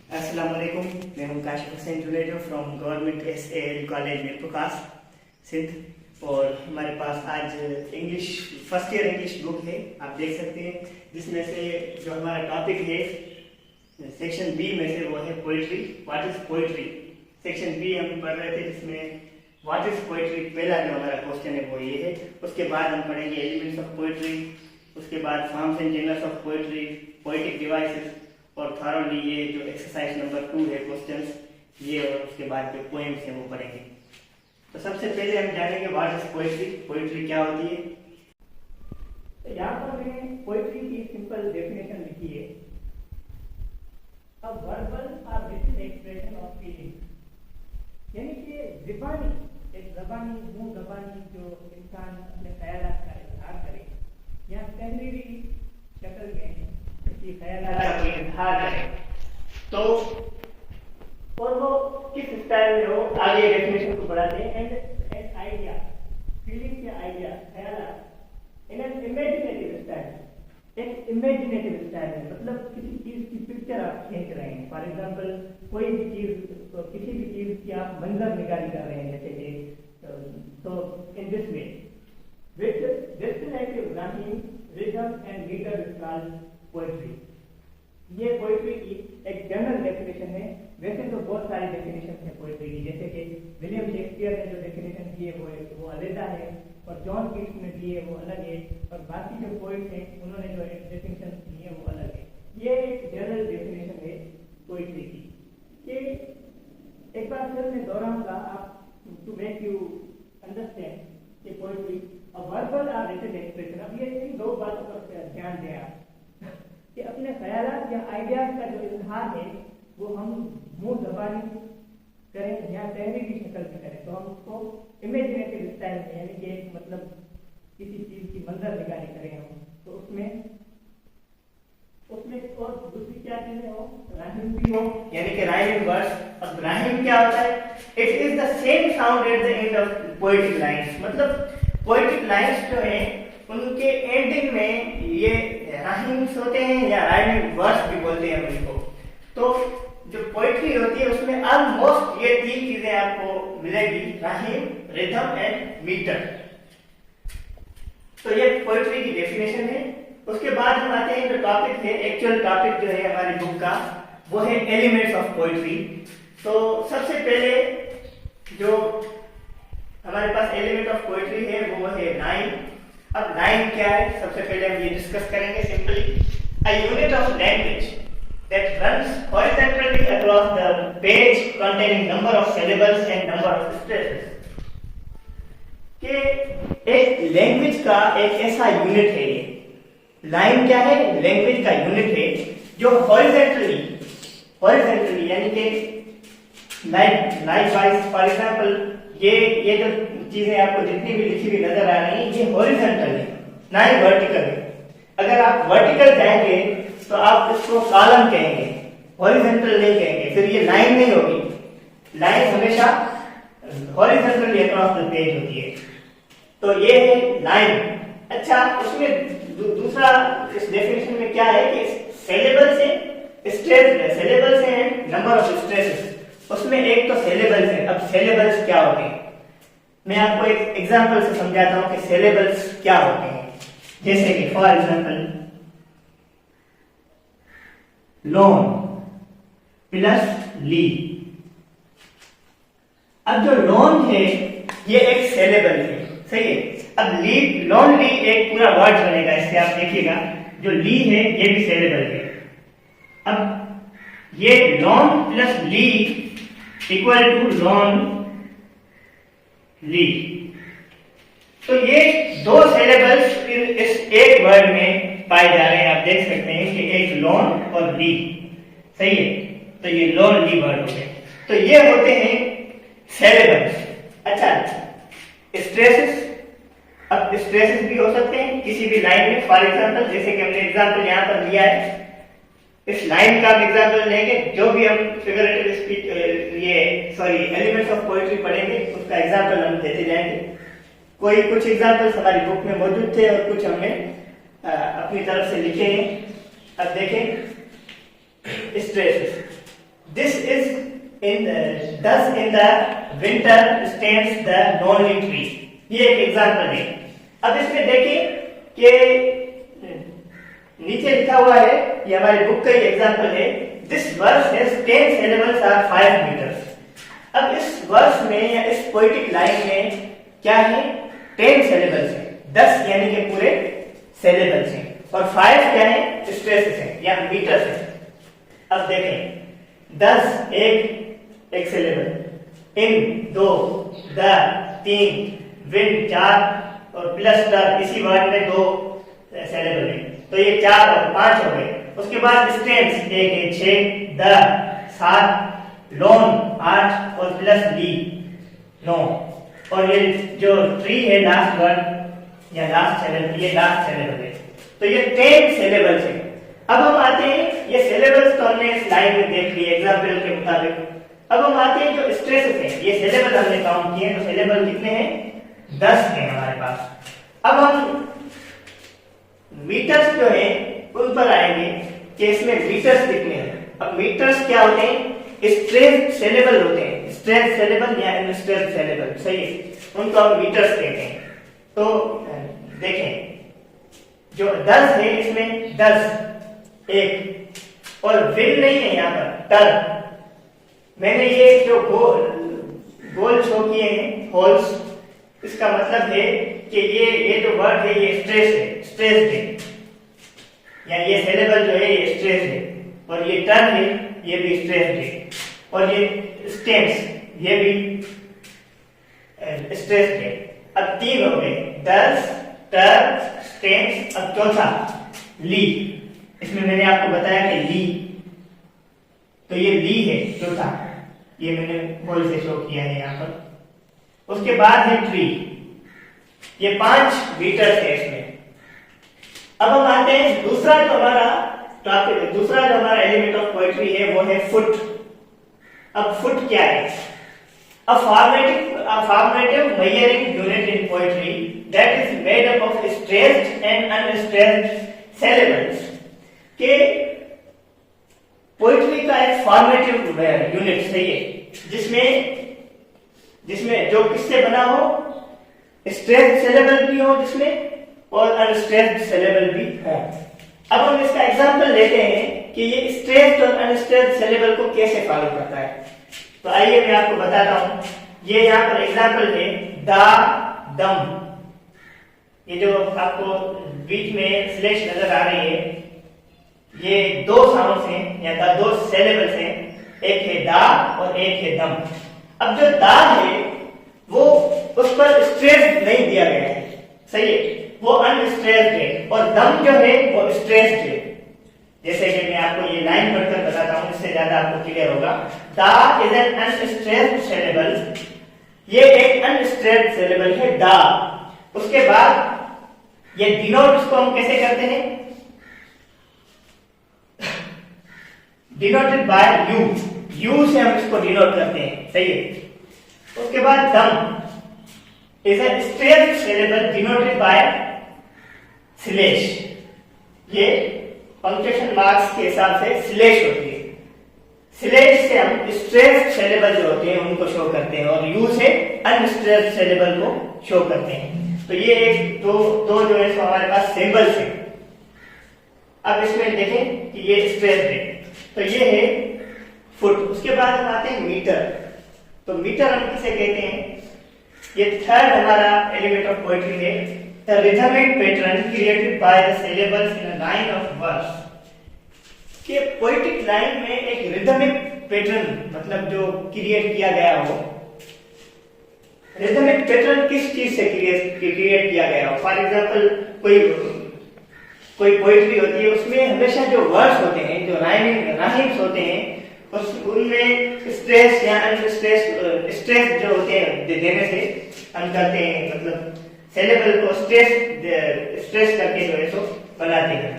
अस्सलाम वालेकुम। मैं हूं Kashif Hussain Junejo from government SAL college में प्रकाश सिंध। और हमारे पास आज English first year English book है, आप देख सकते हैं, जिसमें से जो हमारा टॉपिक है सेक्शन बी में से वो है poetry. What is poetry. Section B हम पढ़ रहे थे, जिसमें व्हाट इज पोइट्री पहला जो हमारा क्वेश्चन है वो ये है। उसके बाद हम पढ़ेंगे एलिमेंट्स ऑफ पोइट्री, उसके बाद forms and genres of poetry, poetic devices, और थॉरोली ये जो एक्सरसाइज नंबर 2 है क्वेश्चंस ये, और उसके बाद जो पोएम्स हैं वो पढ़ेंगे। तो सबसे पहले हम जानेंगे व्हाट इज पोएट्री। पोएट्री क्या होती है। तो यहाँ पर मैंने पोएट्री की सिंपल डेफिनेशन लिखी है। अ वर्बल और रिटन एक्सप्रेशन ऑफ फीलिंग, यानी कि ज़बानी, एक ज़बानी मुंह ज़बानी जो इंसान अपने ख्यालात का इजहार करे या तहरीरी शक्ल में किसी ख्यालात का इजहार करे, तो और वो किस स्टाइल में हो, आगे डेफिनेशन को बढ़ाते हैं। एंड आइडिया, फीलिंग के आइडिया, ख्यालात इन एन इमेजिनेटिव स्टाइल, एक इमेजिनेटिव स्टाइल में, मतलब किसी चीज की पिक्चर आप खींच रहे हैं। फॉर एग्जांपल कोई भी चीज, तो किसी भी चीज की आप मंजर निगारी कर रहे हैं, जैसे कि तो in this way with distinctive rhyming rhythm and metre is called poetry. ये पोएट्री की एक जनरल डेफिनेशन है। वैसे तो बहुत सारी डेफिनेशन है पोएट्री की, जैसे कि विलियम शेक्सपियर ने जो डेफिनेशन दी है वो अलग है, और जॉन कीट्स ने दी है वो अलग है, और बाकी जो पोएट्स हैं उन्होंने जो डेफिनेशन दी है वो अलग है। ये एक जनरल डेफिनेशन है पोएट्री की। कि एक बार फिर मैं दोहराऊंगा आप टू मेक यू अंडरस्टैंड कि पोएट्री अ वर्बल और रिटन एक्सप्रेशन। अब ये इन दो बातों पर ध्यान दें आप कि अपने ख्यालात या आइडियाज का जो इजहार है वो हम मुंह ज़बानी करें या तहरीरी शक्ल में करें, तो हम उसको इमेजिनेटिव स्टाइल में, यानी कि मतलब किसी चीज की मंजर निगारी करें हम, तो उसमें और दूसरी क्या चीजें हो, राइम भी हो, यानी कि राइम वर्स। अब राइम क्या होता है, it is the same sound at the end of poetic lines. मतलब पोएटिक लाइंस जो है उनके एंडिंग में ये राइम्स होते हैं, या राइमिंग वर्स भी बोलते हैं उनको। तो जो पोएट्री होती है उसमें ऑलमोस्ट ये तीन चीजें आपको मिलेगी, राइम, रिदम एंड मीटर। तो ये पोएट्री की डेफिनेशन है। उसके बाद हम आते हैं जो टॉपिक है, एक्चुअल टॉपिक जो है हमारी बुक का, वो है एलिमेंट्स ऑफ पोएट्री। तो सबसे पहले जो हमारे पास एलिमेंट ऑफ पोएट्री है वो है लाइन। अब लाइन क्या है, सबसे पहले हम ये डिस्कस करेंगे simply. A unit of language that runs horizontally across the page containing number of syllables and number of stresses। कि एक लैंग्वेज का एक ऐसा यूनिट है, ये लाइन क्या है, लैंग्वेज का यूनिट है जो हॉरिजॉन्टली यानी कि लाइक वाइज, फॉर एग्जांपल ये जो चीजें आपको जितनी भी लिखी हुई नजर आ रही है ये हॉरिजॉन्टल है, ना ही वर्टिकल है। अगर आप वर्टिकल जाएंगे तो आप इसको कॉलम कहेंगे, हॉरिजॉन्टल नहीं कहेंगे, फिर ये लाइन नहीं होगी। लाइन हमेशा हॉरिजॉन्टली अक्रॉस द पेज होती है। तो ये है लाइन। अच्छा, उसमें दूसरा इस डेफिनेशन में क्या है कि सिलेबल्स है, स्ट्रेस है, सिलेबल्स है एंड नंबर ऑफ स्ट्रेसेस। उसमें एक तो सिलेबल्स है। अब सिलेबल्स क्या होते हैं, मैं आपको एक एग्जांपल से समझाता हूं कि सिलेबल्स क्या होते हैं। जैसे कि फॉर एग्जांपल लॉन प्लस ली। अब जो लॉन है ये एक सिलेबल है, सही है। अब ली, लॉन ली एक पूरा वर्ड बनेगा, इससे आप देखिएगा जो ली है ये भी सिलेबल है। अब ये lone plus ly equal to lonely. तो ये दो सिलेबल्स इस एक वर्ड में पाए जा रहे हैं। आप देख सकते हैं कि एक लॉन और ली, सही है। तो ये लॉन ली वर्ड हो गए। तो ये होते हैं सिलेबल्स। अच्छा, स्ट्रेसेस। अब स्ट्रेसेस भी हो सकते हैं किसी भी लाइन में। फॉर एग्जांपल जैसे कि हमने एग्जांपल यहाँ पर लिया है, इस लाइन का एग्जांपल लेंगे। जो भी हम figurative speech elements of poetry पढ़ेंगे उसका एग्जांपल हम देते जाएंगे। कोई कुछ एग्जांपल्स हमारी बुक में मौजूद थे और कुछ हमने अपनी तरफ से लिखे हैं। अब देखें stresses. This is thus in the winter stands the lonely tree. ये एक एग्जाम्पल है। अब इसमें देखिए कि नीचे लिखा हुआ है, ये हमारी बुक का ही एग्जाम्पल है। This verse has 10 syllables are 5 meters. अब इस वर्स में या इस पोएटिक लाइन में क्या है? 10 syllables है, 10 यानी कि पूरे syllables हैं, और 5 क्या है? स्ट्रेसेस हैं या मीटर्स हैं। अब देखें 10 एक सिलेबल, इन 2, द 3, विन 4 और प्लस द इसी वर्ड में 2 सिलेबल है, तो ये 4 और 5 हो गए। उसके बाद स्टेम्स 1 है 6, द 7, लोन 8 और प्लस ली 9, और ये जो ट्री है लास्ट वर्ड या लास्ट सिलेबल, ये लास्ट सिलेबल है, तो ये 10 सिलेबल्स है। अब हम आते हैं, ये सिलेबल्स तो हमने इस लाइन में देख लिए एग्जाम्पल के मुताबिक। अब हम आते हैं जो स्ट्रेसेस हैं, ये सिलेबल हमने काउंट किए, तो सिलेबल कितने हैं? 10 हैं हमारे पास। अब हम मीटर्स जो हैं उन पर आएंगे कि इसमें मीटर्स कितने हैं। अब मीटर्स क्या होते हैं? स्ट्रेस सिलेबल होते हैं, स्ट्रेस सिलेबल या अनस्ट्रेस्ड सिलेबल, सही है, उनको हम मीटर्स कहते हैं। तो देखें जो 10 है इसमें 10 एक, और विल नहीं है यहाँ पर, टर। मैंने ये जो गोल शो किए हैं होल्स, इसका मतलब है कि ये जो वर्ड है ये स्ट्रेस है, स्ट्रेस है, या ये सिलेबल जो है ये स्ट्रेस है, और ये टर है ये भी स्ट्रेस है, और ये स्टेम्स ये भी स्ट्रेस है। अब 3 हो गए, 10 टर स्टेम्स। अब चौथा ली, इसमें मैंने आपको बताया कि ली, तो ये ली है चौथा, ये मैंने गोल से शो किया है यहाँ पर। उसके बाद है ट्री, ये 5 मीटर्स है इसमें। अब हम आते हैं दूसरा जो हमारा टॉपिक, दूसरा जो हमारा एलिमेंट ऑफ पोएट्री है वो है फुट। अब फुट क्या है? A formative measuring unit in poetry that is made up of stressed and unstressed syllables. के पोएट्री का एक फॉर्मेटिव यूनिट सही है, जिसमें जो किससे बना हो? स्ट्रेस्ड सिलेबल भी हो जिसमें, और अनस्ट्रेस्ड सिलेबल भी हो। अब हम इसका एग्जांपल लेते हैं कि ये स्ट्रेस्ड और अनस्ट्रेस्ड सिलेबल को कैसे फॉलो करता है। तो आइए मैं आपको बताता हूं। ये यहाँ पर एग्जांपल है दा दम, ये जो आपको बीच में स्लैश नजर आ रही है, ये 2 साउंड्स हैं या 2 सिलेबल्स हैं, एक है दा और एक है दम। अब जो दा है वो उस पर स्ट्रेस नहीं दिया गया है, सही है, वो अनस्ट्रेस्ड है, और दम जो है वो स्ट्रेस्ड है। जैसे कि मैं आपको ये लाइन पढ़कर बताता हूं, इससे ज्यादा आपको क्लियर होगा। दा इज एन अनस्ट्रेस्ड सिलेबल, ये एक अनस्ट्रेस्ड सिलेबल है दा। उसके बाद ये डिनोट, इसको हम कैसे करते हैं? डिनोटेड बाय यू से हम इसको डिनोट करते हैं, सही है। उसके बाद them is an stressed syllable denoted by slash, ये पंक्चुएशन मार्क्स के हिसाब से स्लैश होती है। स्लैश से हम स्ट्रेस्ड सिलेबल जो होते हैं उनको शो करते हैं, और यू से अनस्ट्रेस्ड सिलेबल को शो करते हैं। तो ये एक दो जो है सो हमारे पास सिंबल्स हैं। अब इसमें देखें कि ये स्ट्रेस्ड है, तो ये है फुट। उसके बाद हम आते हैं मीटर। तो मीटर हम किसे कहते हैं? ये थर्ड हमारा एलिमेंट ऑफ पोएट्री है, the rhythmic pattern created by the syllables in a line of verse. कि पोएटिक लाइन में एक रिथमिक पैटर्न, मतलब जो क्रिएट किया गया हो। रिथमिक पैटर्न किस चीज से क्रिएट किया गया हो? फॉर एग्जांपल कोई पोएट्री होती है, उसमें हमेशा जो वर्ड्स होते हैं, जो राइम्स होते हैं, उनमें स्ट्रेस या स्ट्रेस जो होते हैं देने से हम करते हैं, मतलब सिलेबल को स्ट्रेस करके जो है सो बनाते हैं।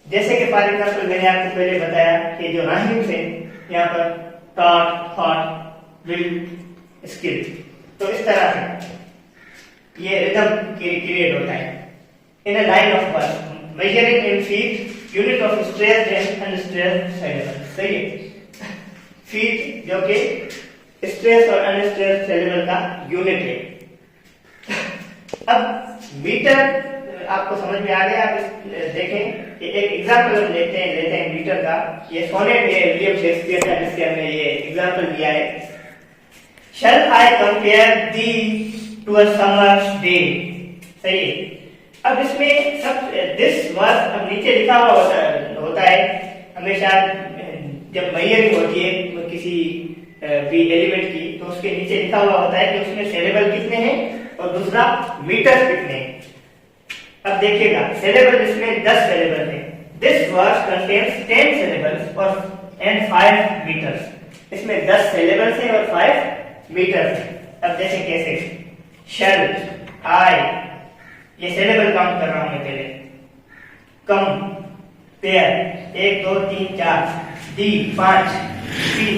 जैसे कि फॉर एग्जांपल मैंने आपको पहले बताया कि जो राइम्स हैं यहाँ पर थॉट, विल, स्किल, तो इस तरह से ये रिदम क्रिएट होता है in a line of word, measuring in feet unit of stressed and unstressed syllable, सही है। फीट जो कि स्ट्रेस और अनस्ट्रेस सिलेबल का यूनिट है। अब मीटर आपको समझ में आ गया। आप देखें कि एक एग्जांपल लेते हैं मीटर का। ये सोनेट है विलियम शेक्सपियर का, जिसके हमने ये एग्जांपल दिया है। Shall I compare thee to a summer's day, सही है। अब इसमें सब दिस वर्ड अब नीचे लिखा हुआ होता है हमेशा। जब मेजरिंग होती है किसी भी एलिमेंट की, तो उसके नीचे लिखा हुआ होता है कि उसमें सिलेबल कितने हैं और दूसरा मीटर कितने हैं। अब देखिएगा, सिलेबल इसमें 10 सिलेबल है। दिस वर्ड कंटेन्स 10 सिलेबल्स और एंड 5 मीटर्स। इसमें 10 सिलेबल्स हैं और 5 मीटर्स हैं। अब देखें कैसे। शैल आई, ये सिलेबल काउंट कर रहा हूं मैं पहले। कम पेयर 1 2 3 4, डी 5, सी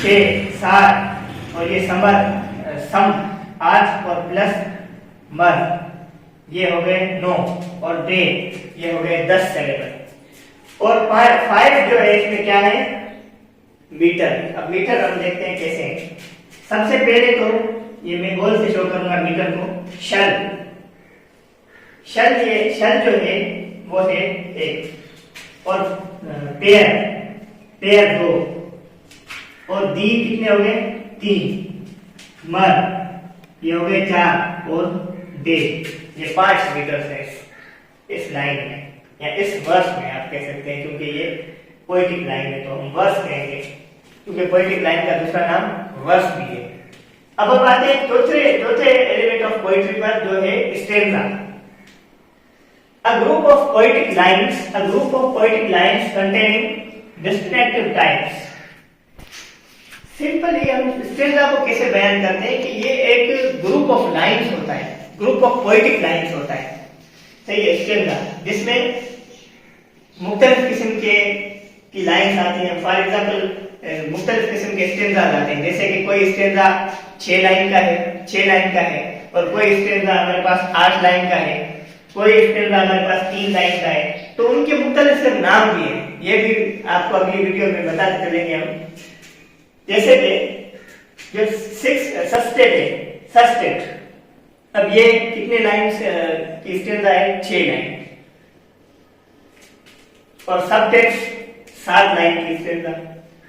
6 7, और ये समर सम 8 और प्लस मर ये हो गए 9, और डे ये हो गए 10 सिलेबल। और 5 जो है इसमें क्या है, मीटर। अब मीटर हम देखते हैं कैसे है। सबसे पहले तो ये मैं गोल से शो करूंगा मीटर को। शल जो है वो है 1, और पेयर 2, और दी कितने हो गए 3, मर ये हो गए 4, और डे ये 5 मीटर है इस लाइन में या इस वर्स में आप कह सकते हैं, क्योंकि ये पोएटिक लाइन है तो हम वर्स कहेंगे, क्योंकि पोएटिक लाइन का दूसरा नाम वर्स भी है। अब हम आते हैं चौथे एलिमेंट ऑफ पोएट्री पर, जो है stanza. A group of poetic lines containing distinctive types। Simply हम स्टैंजा को कैसे बयान करते हैं कि ये एक ग्रुप ऑफ लाइन्स होता है, ग्रुप ऑफ पोएटिक लाइन्स होता है, सही है। स्टैंजा जिसमें मुख्तलिफ किस्म की लाइन्स आती हैं। फॉर एग्जांपल मुख्तलिफ किस्म के स्टैंजा आते हैं, जैसे कि कोई स्टैंजा 6 लाइन का है, और कोई स्टैंजा हमारे पास 8 लाइन का है, कोई स्टैंजा हमारे पास 3 लाइन का है। तो उनके मुख्तलिफ से नाम भी है, ये भी आपको अगली वीडियो में बताते चलेंगे हम। जैसे कि जो 6 सस्टेट, अब ये कितने लाइन की स्टैंजा है, 6 लाइन, और सबटेक्स्ट 7 लाइन की स्टैंजा,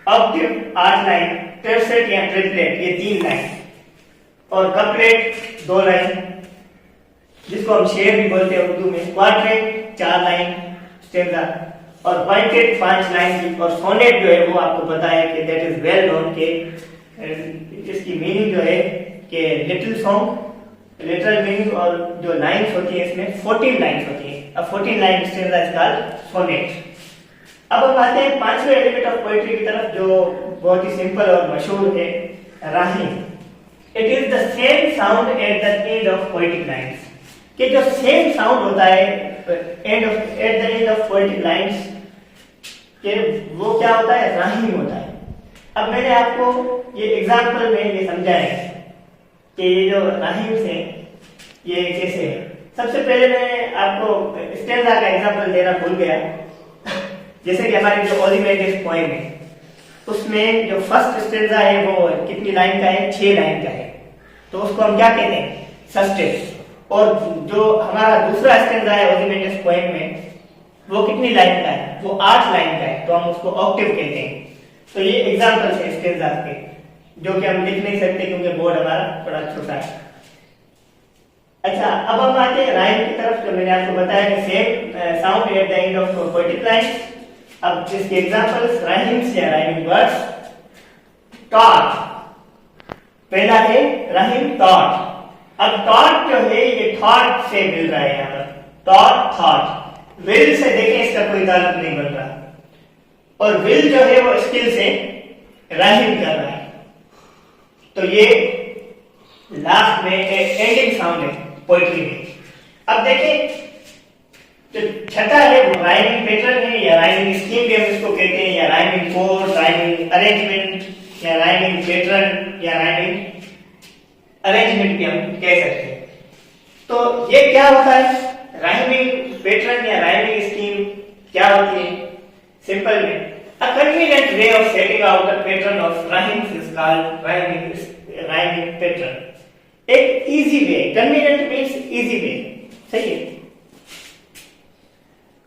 ऑक्टेव 8 लाइन, टर्सेट या ट्रिपलेट ये 3 लाइन, और कपलेट 2 लाइन, जिसको हम शेर भी बोलते हैं उर्दू में, क्वार्टेट 4 लाइन स्टैंजा, और पॉइंटेड 5 लाइन की, और सोनेट जो है वो आपको पता है कि दैट इज वेल नोन के इसकी मीनिंग जो है कि लिटिल सॉन्ग, लिटरल मीनिंग, और जो लाइंस होती है इसमें 14 लाइंस होती है। अब 14 line stanza is called sonnet. अब हम आते हैं 5वें एलिमेंट ऑफ पोएट्री की तरफ, जो बहुत ही सिंपल और मशहूर है, Rahim. It is the same sound at the end of poetic lines, कि जो सेम साउंड होता है at the end of poetic lines, कि वो क्या होता है, राहिम होता है। अब मैंने आपको ये एग्जांपल में ये समझाया है कि ये जो राहिम से ये कैसे है। सबसे पहले मैं आपको स्टैंजा का एग्जांपल देना भूल गया। जैसे कि हमारी जो ओलिमेंटस पोएम है, उसमें जो फर्स्ट स्टैंजा है वो कितनी लाइन का है, 6 लाइन का है, तो उसको हम क्या कहते हैं, सस्टेट। और जो हमारा दूसरा स्टैंजा है ओलिमेंटस पोएम में, वो कितनी लाइन का है, वो 8 लाइन का है, तो हम उसको ऑक्टेव कहते हैं। तो ये एग्जांपल है स्टैंजा के, जो कि हम लिख नहीं सकते क्योंकि बोर्ड हमारा थोड़ा छोटा है। अच्छा, अब हम आते हैं राइम की तरफ। तो मैंने आपको बताया कि same sound at the end of poetic line. अब इसके एग्जांपल्स राइम्स या राइमिंग वर्ड्स। टॉट, पहला है राइम टॉट। अब टॉट जो है ये थॉट से मिल रहा है, यहाँ पर टॉट थॉट। विल से देखें इसका कोई ताल्लुक नहीं बन रहा, और विल जो है वो स्किल से राइम कर रहा है, तो ये लास्ट में एंडिंग साउंड है पोएट्री में। अब देखें जो छठा है वो राइमिंग पैटर्न है या राइमिंग स्कीम भी हम इसको कहते हैं, या राइमिंग कोड, राइमिंग अरेंजमेंट, या राइमिंग पैटर्न, या राइमिंग अरेंजमेंट भी हम कह सकते हैं। तो ये क्या होता है, राइमिंग पैटर्न या राइमिंग स्कीम क्या होती है? सिंपल में A convenient way of setting out a pattern of rhymes is called rhyming pattern. एक easy way, convenient means easy way, सही है.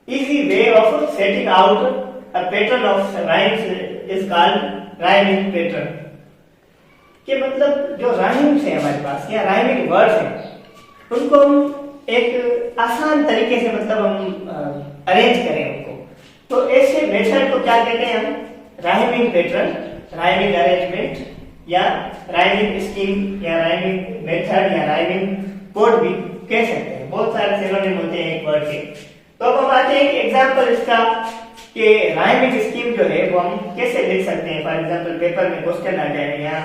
Easy way of setting out a pattern of rhymes is called rhyming pattern. कि मतलब जो rhymes है हमारे पास या rhyming words हैं उनको हम एक आसान तरीके से मतलब हम अरेंज करें उनको, तो ऐसे मेथड को क्या कहते हैं हम? राइमिंग पैटर्न, राइमिंग अरेंजमेंट या राइमिंग स्कीम या राइमिंग मेथड या राइमिंग कोड भी कह सकते हैं. बहुत सारे सिनोनिम होते हैं एक वर्ड के. तो अब हम आते हैं एक एग्जांपल इसका कि राइमिंग स्कीम जो है वो हम कैसे लिख सकते हैं. फॉर एग्जांपल पेपर में क्वेश्चन आ जाए या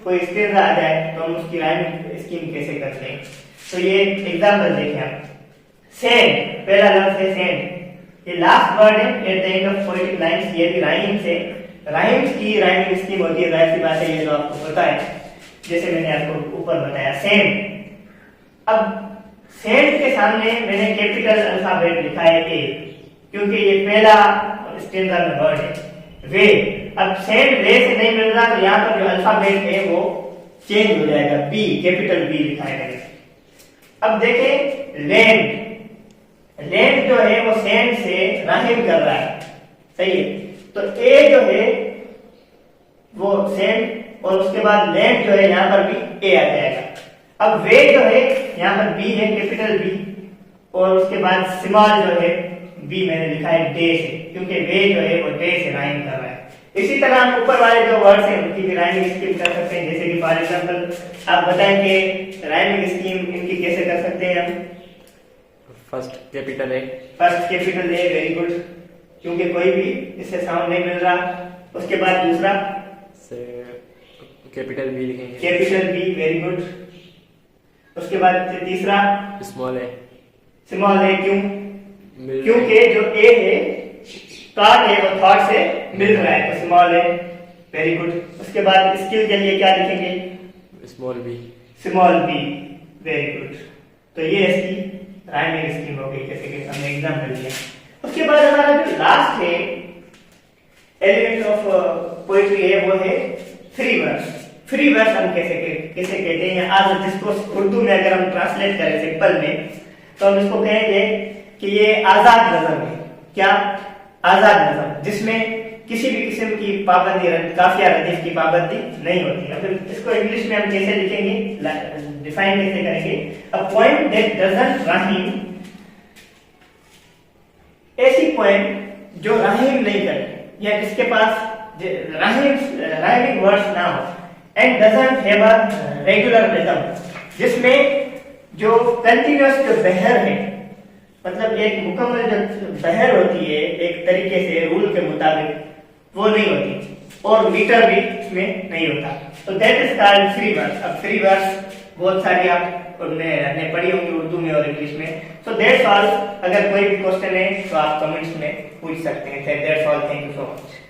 कोई स्टेंजा आ जाए तो हम उसकी राइमिंग स्कीम कैसे करते हैं. तो ये एग्जांपल देखें आप. सेंड, पहला लफ्ज है सेंड. ये लास्ट वर्ड है at the end of poetic lines. ये भी राइम्स है. राइम्स की राइमिंग स्कीम होती है, जाहिर सी बात है, ये तो आपको पता है, जैसे मैंने आपको ऊपर बताया सेंड. अब सेंड के सामने मैंने कैपिटल अल्फाबेट लिखा है ए, क्योंकि ये पहला स्टेंजा में वर्ड है. वे, अब सेंड वे से नहीं मिल रहा तो यहाँ पर जो अल्फाबेट है वो चेंज हो जाएगा, बी, कैपिटल बी लिखा है. अब देखें लैंड. लैंड जो है वो सेंड से राइम कर रहा है, सही है. तो ए जो है वो सेंड और उसके बाद लैंड जो है यहाँ पर भी ए आ जाएगा. अब वे जो है यहाँ पर बी है, कैपिटल बी, और उसके बाद स्मॉल जो है बी मैंने लिखा है डे से, क्योंकि वे जो है वो डे से राइम कर रहा है. इसी तरह हम ऊपर वाले जो वर्ड्स हैं उनकी भी राइमिंग स्कीम कर सकते हैं. जैसे कि फॉर एग्जांपल आप बताएंगे राइमिंग स्कीम इनकी कैसे कर सकते हैं हम. First capital A. First capital A, very good, क्योंकि कोई भी इससे साउंड नहीं मिल रहा. उसके बाद दूसरा से कैपिटल बी लिखेंगे. Capital B, very good. उसके बाद तीसरा स्मॉल ए. स्मॉल ए क्यों? क्योंकि जो ए है कार्ड है वो थॉट से मिल रहा है, तो स्मॉल ए, वेरी गुड. उसके बाद स्किल के लिए क्या लिखेंगे? Small B. Small B, very good. तो ये इसकी राइमिंग स्कीम हो गई, जैसे कि हमने एग्जांपल दिया. उसके बाद हमारा जो लास्ट है एलिमेंट ऑफ पोएट्री है वो है फ्री वर्स. फ्री वर्स हम कैसे कहते हैं, आज जिसको उर्दू में अगर हम ट्रांसलेट करें सिंपल में तो हम इसको कहेंगे कि ये आजाद नज़म है. क्या? आजाद नज़म, जिसमें किसी भी किस्म की पाबंदी, काफिया रदीफ की पाबंदी नहीं होती. अब इसको इंग्लिश में हम कैसे लिखेंगे, डिफाइन कैसे करेंगे? A poem that doesn't rhyme, ऐसी पोएम जो राइम नहीं करती या जिसके पास राइमिंग वर्ड्स ना हो. And doesn't have a regular rhythm, जिसमें जो कंटिन्यूअस जो बहर है, मतलब एक मुकम्मल जो बहर होती है एक तरीके से रूल के मुताबिक, वो नहीं होती, और मीटर भी इसमें नहीं होता. तो that is called free verse. अब फ्री वर्स बहुत सारी आपने पढ़ी होंगी उर्दू में और इंग्लिश में. So that's all. अगर कोई भी क्वेश्चन है तो आप कमेंट्स में पूछ सकते हैं. That's all. Thank you so much.